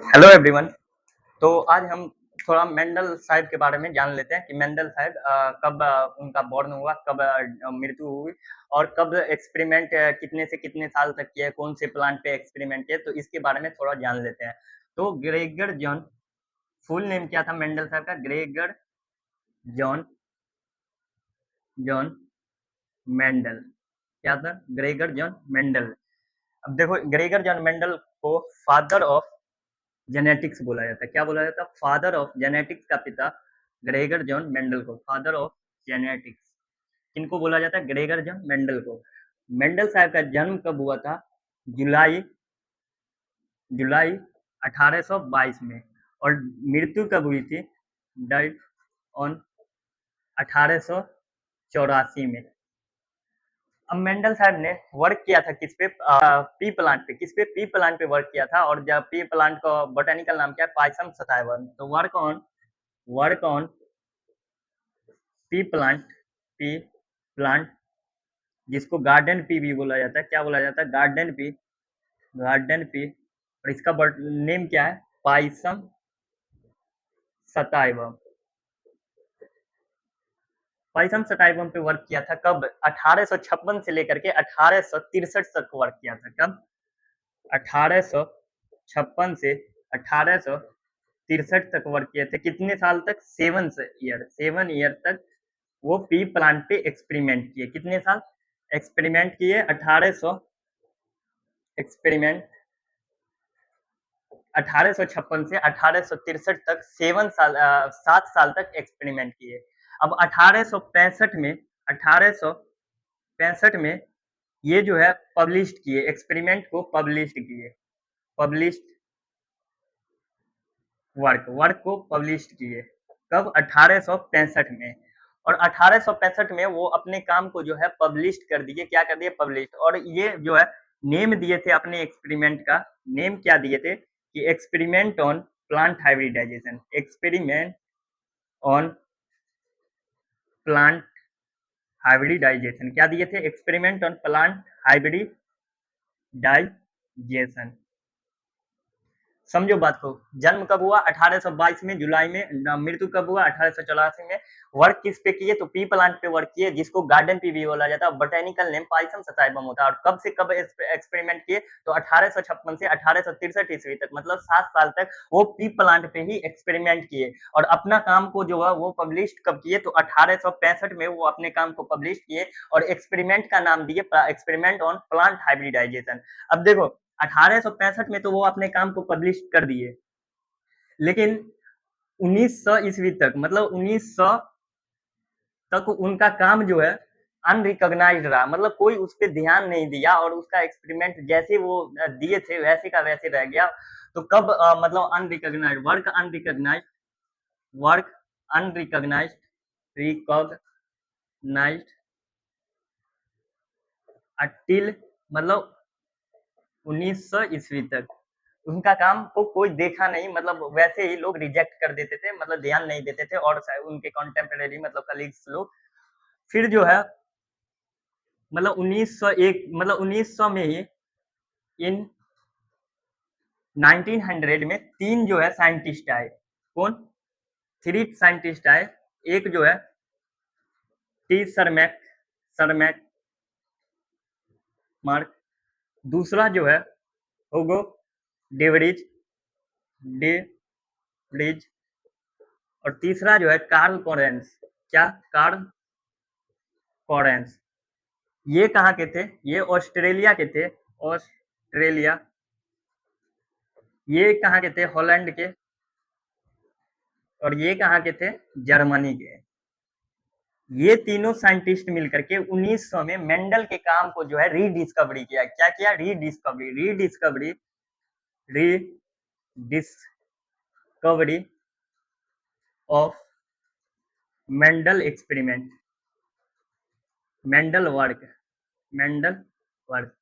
Hello everyone. तो आज हम थोड़ा मेंडल साहब के बारे में जान लेते हैं कि मेंडल साहब कब उनका बॉर्न हुआ, कब मृत्यु हुई और कब एक्सपेरिमेंट कितने से कितने साल तक किए, कौन से प्लांट पे एक्सपेरिमेंट किए, तो इसके बारे में थोड़ा जान लेते हैं। तो ग्रेगर जॉन, फुल नेम क्या था मेंडल साहब का? Gregor John John Mendel. क्या था? Gregor John Mendel. अब देखो, ग्रेगर जॉन मेंडल को फादर ऑफ जेनेटिक्स बोला जाता है। क्या बोला जाता है? फादर ऑफ जेनेटिक्स का पिता ग्रेगर जॉन मेंडल को फादर ऑफ जेनेटिक्स किनको बोला जाता है? ग्रेगर जॉन मेंडल को। मेंडल साहब का जन्म कब हुआ था? जुलाई जुलाई 1822 में। और मृत्यु कब हुई थी? डाइड ऑन 1884 में। अब मेंडल साहब ने वर्क किया था किस पे? पी प्लांट पे। किस पे? पी प्लांट पे वर्क किया था। और जब पी प्लांट का बोटेनिकल नाम क्या है? पाइसम सताइवन। तो वर्क ऑन पी प्लांट जिसको गार्डन पी भी बोला जाता है। क्या बोला जाता है? Garden pea. और इसका नेम क्या है? पाइसम सताइवम। पाइसम सताइवम पे वर्क किया था। कब? 1856 से लेकर के 1863 तक वर्क किया था। कब? 1856 से 1863 तक वर्क किए थे। कितने साल तक? 7 ईयर तक वो पी प्लांट पे एक्सपेरिमेंट किए। कितने साल एक्सपेरिमेंट किए? 1856 से 1863 तक 7 साल तक एक्सपेरिमेंट किए। अब 1865 में ये जो है पब्लिश किए, एक्सपेरिमेंट को पब्लिश किए। पब्लिश्ड वर्क को पब्लिश किए। कब? 1865 में। और 1865 में वो अपने काम को जो है पब्लिश कर दिए। क्या कर दिए? पब्लिश। और ये जो है नेम दिए थे अपने एक्सपेरिमेंट का। नेम क्या दिए थे? कि experiment on plant hybridization. Experiment on plant hybridization. क्या दिए थे? Experiment on plant hybridization. समझो बात को। जन्म कब हुआ? 1822 में, जुलाई में। मृत्यु कब हुआ? 1884 में। वर्क किस पे किए? तो पी प्लांट पे वर्क किए, जिसको गार्डन पी भी बोला जाता है। बोटेनिकल नेम पाइसम सताइवम होता है। और कब से कब एक्सपेरिमेंट किए? तो 1856 से 1863 ईस्वी तक, मतलब 7 साल तक वो पी प्लांट पे ही एक्सपेरिमेंट किए। और अपना काम को जो है वो पब्लिश कब किए? तो 1865 में वो अपने काम को पब्लिश किए। और एक्सपेरिमेंट का नाम दिए एक्सपेरिमेंट ऑन प्लांट हाइब्रिडाइजेशन। अब देखो, 1865 में तो वो अपने काम को पब्लिश कर दिए, लेकिन 1900 ईस्वी तक, मतलब 1900 तक उनका काम जो है अनरिकॉग्नाइज्ड रहा। मतलब कोई उस पर ध्यान नहीं दिया और उसका एक्सपेरिमेंट जैसे वो दिए थे वैसे का वैसे रह गया। तो कब मतलब अनरिकॉग्नाइज्ड, वर्क अनरिकॉग्नाइज्ड रिकॉग्नाइज्ड अटिल, मतलब 1900 ईस्वी तक उनका काम को कोई देखा नहीं। मतलब वैसे ही लोग रिजेक्ट कर देते थे, मतलब ध्यान नहीं देते थे। और उनके कॉन्टेम्परेरी, मतलब कलीग्स लोग। फिर जो है, मतलब 1901, मतलब 1900 में ही, इन 1900 में 3 जो है साइंटिस्ट आए। कौन? 3 साइंटिस्ट आए। एक जो है टी सरमैक सरमैक मार्क। दूसरा जो है होगो डेवरिज डेवरिज। और तीसरा जो है कार्ल कॉरेंस। क्या? Carl Correns. ये कहाँ के थे? ये ऑस्ट्रेलिया के थे। ऑस्ट्रेलिया। ये कहाँ के थे? हॉलैंड के। और ये कहाँ के थे? जर्मनी के। ये तीनों साइंटिस्ट मिलकर के 1900 में मेंडल के काम को जो है रीडिस्कवरी किया। क्या किया? Rediscovery of Mendel experiment. Mendel work Mendel work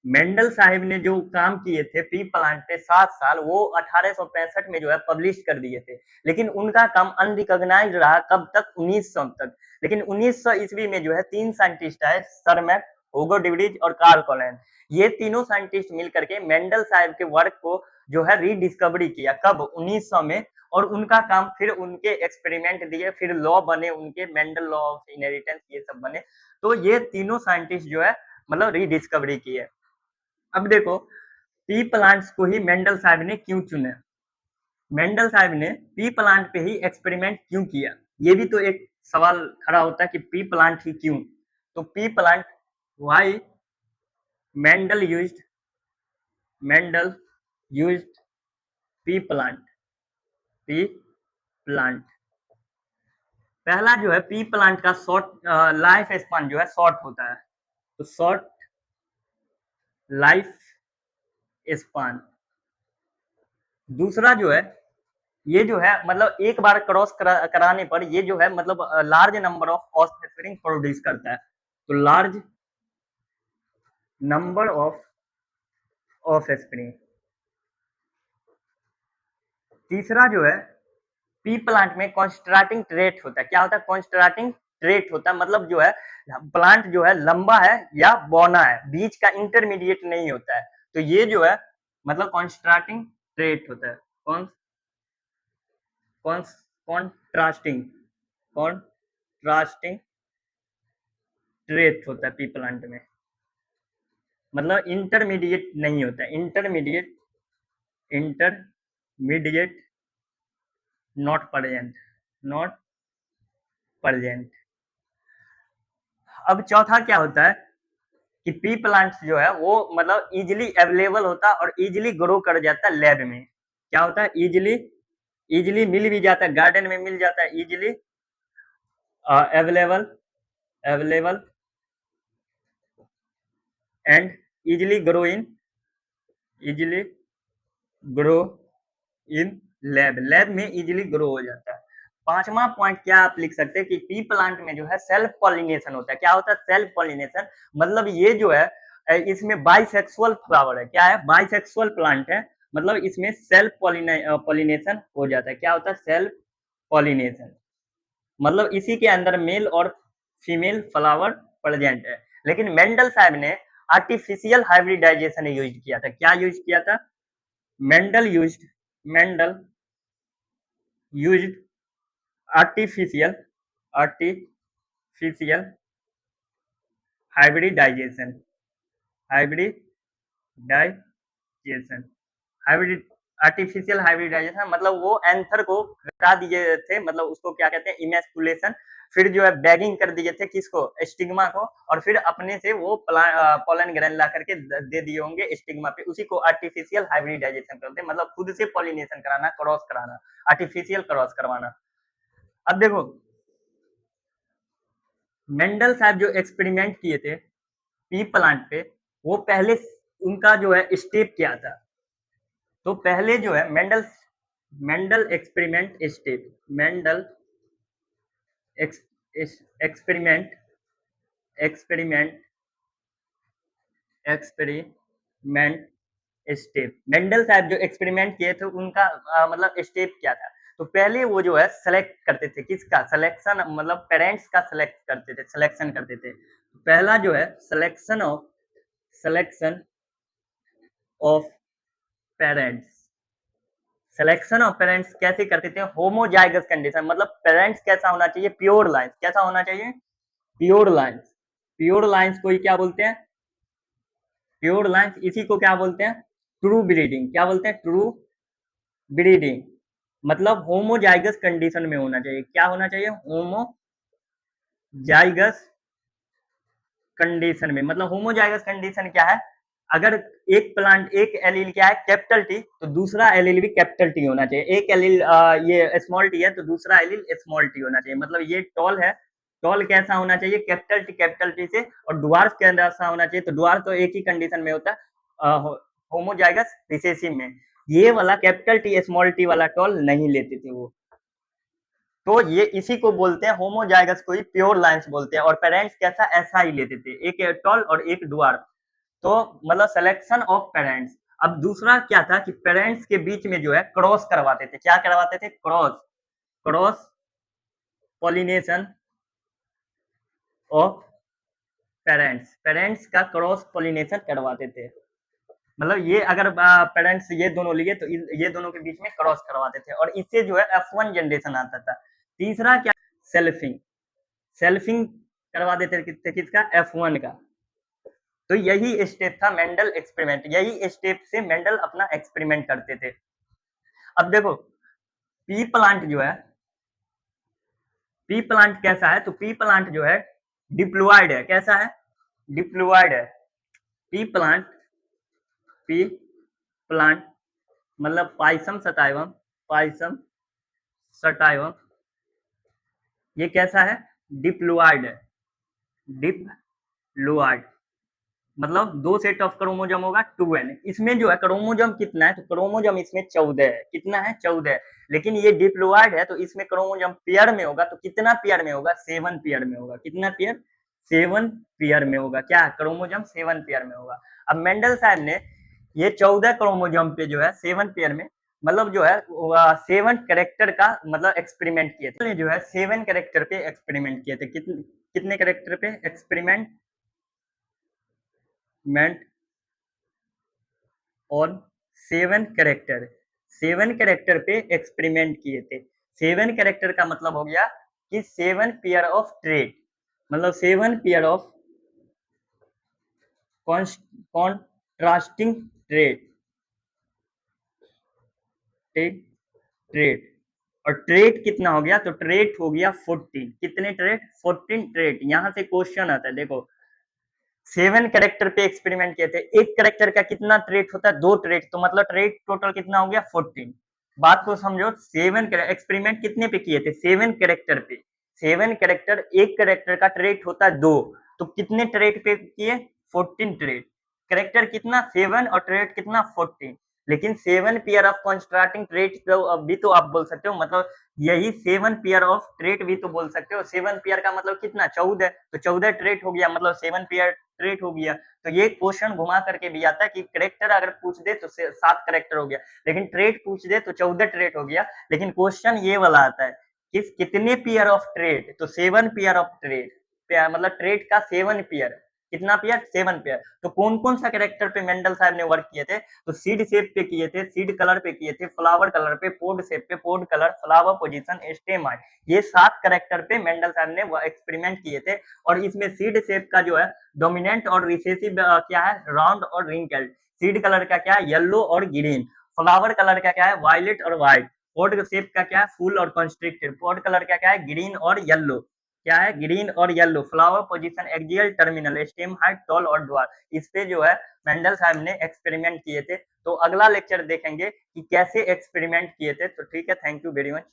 Mendel Sahib ने जो काम किए थे पी प्लांट पे 7 साल, वो 1865 में जो है पब्लिश कर दिए थे। लेकिन उनका काम अनरिकॉग्नाइज्ड रहा। कब तक? 1900 तक। लेकिन 1900 ईस्वी में जो है 3 साइंटिस्ट आए, सरमैक, हुगो डिवरिज और कार्ल कोलन। ये तीनों साइंटिस्ट मिल करके मेंडल साहब के वर्क को जो है रीडिस्कवरी किया, कब 1900 में, और उनका काम फिर उनके एक्सपेरिमेंट दिए, फिर लॉ बने उनके, मेंडल लॉ ऑफ इनहेरिटेंस, ये सब बने। तो ये तीनों साइंटिस्ट जो है मतलब रीडिस्कवरी की है। अब देखो पी प्लांट्स को ही मेंडल साहब ने क्यों चुने, मेंडल साहब ने पी प्लांट पे ही एक्सपेरिमेंट क्यों किया, ये भी तो एक सवाल खड़ा होता है कि पी प्लांट ही क्यों। तो P plant, why Mendel used, Mendel used P plant, P plant. पहला जो है पी प्लांट का शॉर्ट लाइफ स्पान जो है शॉर्ट होता है, तो शॉर्ट लाइफ स्पान। दूसरा जो है ये जो है मतलब एक बार क्रॉस कराने पर ये जो है मतलब large number of offspring produce करता है, तो लार्ज नंबर ऑफ ऑफस्प्रिंग। तीसरा जो है पी प्लांट में कॉन्स्ट्राटिंग ट्रेट होता है, क्या होता है, कॉन्स्ट्राटिंग ट्रेट होता है, मतलब जो है प्लांट जो है लंबा है या बौना है, बीच का इंटरमीडिएट नहीं होता है, तो ये जो है मतलब कॉन्स्ट्राटिंग ट्रेट होता है, कॉन्ट्रास्टिंग, कॉन्ट्रास्टिंग ट्रेट होता है पी प्लांट में, मतलब इंटरमीडिएट नहीं होता है, intermediate, intermediate not present, not present. अब चौथा क्या होता है कि पी प्लांट्स जो है वो मतलब इजिली अवेलेबल होता है और इजिली ग्रो कर जाता है लैब में, क्या होता है, इजिली, इजिली मिल भी जाता है, गार्डन में मिल जाता है easily, available, available and easily grow in, easily grow in lab, lab में इजिली ग्रो हो जाता है। पांचवा पॉइंट क्या आप लिख सकते हैं कि पी प्लांट में जो है सेल्फ पॉलिनेशन होता है, क्या होता है, सेल्फ पॉलिनेशन, मतलब ये जो है इसमें बाइसेक्सुअल फ्लावर है, क्या है, बाइसेक्सुअल प्लांट है, मतलब इसमें सेल्फ पॉलिनेशन हो जाता है, क्या होता है, सेल्फ पॉलिनेशन, मतलब इसी के अंदर मेल और फीमेल फ्लावर प्रेजेंट है। लेकिन मेंडल साहब ने आर्टिफिशियल हाइब्रिडाइजेशन यूज किया था, क्या यूज किया था, Mendel used, Mendel used artificial, artificial hybridization, hybridization, hybrid, artificial hybridization मतलब वो एंथर को हटा दिए थे, मतलब उसको क्या कहते हैं, इमेस्कुलेशन, फिर जो है बैगिंग कर दिए थे किसको, स्टिग्मा को, और फिर अपने से वो पोलन ग्रेन ला करके दे दिए होंगे स्टिग्मा पे, उसी को आर्टिफिशियल हाइब्रिडाइजेशन करते हैं, मतलब खुद से पॉलिनेशन कराना, क्रॉस कराना, आर्टिफिशियल क्रॉस करवाना। अब देखो मेंडल साहब जो एक्सपेरिमेंट किए थे पी प्लांट पे, वो पहले उनका जो है स्टेप क्या था, तो पहले जो है Mendel, Mendel experiment step, Mendel experiment, experiment, experiment step, Mendel साहब जो एक्सपेरिमेंट किए थे उनका मतलब स्टेप क्या था, तो पहले वो जो है सेलेक्ट करते थे, किसका सिलेक्शन, मतलब पेरेंट्स का सेलेक्ट करते थे, सिलेक्शन करते थे, पहला जो है selection of, selection of parents, selection of parents कैसे करते थे, होमोजाइगस कंडीशन, मतलब पेरेंट्स कैसा होना चाहिए, प्योर लाइन्स, कैसा होना चाहिए, प्योर लाइन्स, प्योर लाइन्स को ही क्या बोलते हैं, प्योर लाइन्स, इसी को क्या बोलते हैं, ट्रू ब्रीडिंग, क्या बोलते हैं, ट्रू ब्रीडिंग, मतलब होमोजाइगस कंडीशन में होना चाहिए, क्या होना चाहिए, होमोजाइगस कंडीशन में, मतलब होमोजाइगस कंडीशन क्या है, अगर एक प्लांट, एक एलील क्या है कैपिटल टी, तो दूसरा एलील भी कैपिटल टी होना चाहिए, एक एलील ये स्मॉल टी है तो दूसरा एलील स्मॉल टी होना चाहिए, मतलब ये टॉल है, टॉल कैसा होना चाहिए, कैपिटल टी से, और डुआर्फ कैसा होना चाहिए, तो डुआर्फ तो एक ही कंडीशन में होता है होमोजाइगस रिसेसिव में, ये वाला कैपिटल टी स्मॉल टी वाला टॉल नहीं लेते थे वो, तो ये इसी को बोलते हैं होमोजाइगस को ही प्योर लाइन्स बोलते हैं, और पेरेंट्स कैसा ऐसा ही लेते थे, एक टॉल और एक डुआर्फ, तो मतलब सिलेक्शन ऑफ पेरेंट्स। अब दूसरा क्या था कि पेरेंट्स के बीच में जो है क्रॉस करवाते थे, क्या करवाते थे, cross, cross pollination of parents, parents का क्रॉस पॉलिनेशन करवाते थे, मतलब ये अगर पेरेंट्स ये दोनों लिए तो ये दोनों के बीच में क्रॉस करवाते थे और इससे जो है F1 जनरेशन आता था। तीसरा क्या, सेल्फिंग, सेल्फिंग करवा देते थे किसका, F1 का। तो यही स्टेप था मेंडल एक्सपेरिमेंट, यही स्टेप से मेंडल अपना एक्सपेरिमेंट करते थे। अब देखो पी प्लांट जो है, पी प्लांट कैसा है, तो पी प्लांट जो है डिप्लॉयड है, कैसा है, डिप्लॉयड है। पी प्लांट, पी प्लांट मतलब पाइसम सटाइवम, पाइसम सटाइवम, ये कैसा है, डिप्लॉयड है, डिप्लॉयड मतलब 2 सेट ऑफ क्रोमोजोम होगा 2n। इसमें जो है क्रोमोजोम कितना है, तो क्रोमोजोम इसमें 14 है, कितना है, 14 है। लेकिन ये डिप्लॉयड है तो इसमें क्रोमोजोम पेयर में होगा, तो कितना पेयर में होगा, 7 पेयर में होगा, कितना पेयर, 7 पेयर में होगा, क्या क्रोमोजोम 7 पेयर में होगा। अब मेंडल साहब ने ये 14 क्रोमोजोम पे जो है 7 पेयर में मतलब जो है 7 कैरेक्टर का मतलब एक्सपेरिमेंट किए थे, जो है 7 कैरेक्टर पे एक्सपेरिमेंट किए थे, कितने कितने कैरेक्टर पे एक्सपेरिमेंट मेंट और 7 कैरेक्टर, 7 कैरेक्टर पे एक्सपेरिमेंट किए थे। 7 कैरेक्टर का मतलब हो गया कि 7 पेयर ऑफ ट्रेट, मतलब 7 pair of contrasting trait, trait और ट्रेट कितना हो गया, तो ट्रेट हो गया 14, कितने ट्रेट, 14 ट्रेट। यहां से क्वेश्चन आता है, देखो 7 कैरेक्टर पे एक्सपेरिमेंट किए थे, एक कैरेक्टर का कितना ट्रेट होता है, 2 ट्रेट, तो मतलब ट्रेट टोटल कितना हो गया 14। बात को समझो, 7 एक्सपेरिमेंट कितने पे किए थे, 7 कैरेक्टर पे, 7 कैरेक्टर, एक कैरेक्टर का ट्रेट होता है 2, तो कितने ट्रेट पे किए, 14 ट्रेट। कैरेक्टर कितना 7 और ट्रेट कितना 14, लेकिन 7 पेयर ऑफ कॉन्स्ट्रास्टिंग ट्रेट तो भी तो आप बोल सकते हो, मतलब यही 7 पेयर ऑफ ट्रेट भी तो बोल सकते हो। 7 पेयर का मतलब कितना, 14, तो 14 ट्रेट हो गया, मतलब 7 पेयर ट्रेट हो गया। तो ये क्वेश्चन घुमा करके भी आता है कि करेक्टर अगर पूछ दे तो 7 करेक्टर हो गया, लेकिन ट्रेट पूछ दे तो 14 ट्रेट हो गया। लेकिन क्वेश्चन ये वाला आता है कि कितने पेयर ऑफ ट्रेट, तो 7 पेयर ऑफ ट्रेट, मतलब ट्रेट का 7 पेयर, कितना पेयर, 7 पेयर। तो कौन कौन सा कैरेक्टर पे मेंडल साहब ने वर्क किए थे, तो सीड शेप पे किए थे, सीड कलर पे किए थे, फ्लावर कलर पे, पोड शेप पे, pod colour, flower position, stem height, ये 7 कैरेक्टर पे मेंडल साहब ने एक्सपेरिमेंट किए थे। और इसमें सीड शेप का जो है डोमिनेंट और रिसेसिव क्या है, राउंड और रिंकल्ड। सीड कलर का क्या है, येलो और ग्रीन। फ्लावर कलर का क्या है, वायलेट और व्हाइट। पोड शेप का क्या है, फुल और कंस्ट्रिक्टेड। पोड कलर का क्या है, ग्रीन और येलो, क्या है, ग्रीन और yellow. Flower position, axial terminal, stem height, tall और ड्वार्फ। इस पे जो है मेंडल साहब ने एक्सपेरिमेंट किए थे। तो अगला लेक्चर देखेंगे कि कैसे एक्सपेरिमेंट किए थे। तो ठीक है, थैंक यू वेरी मच।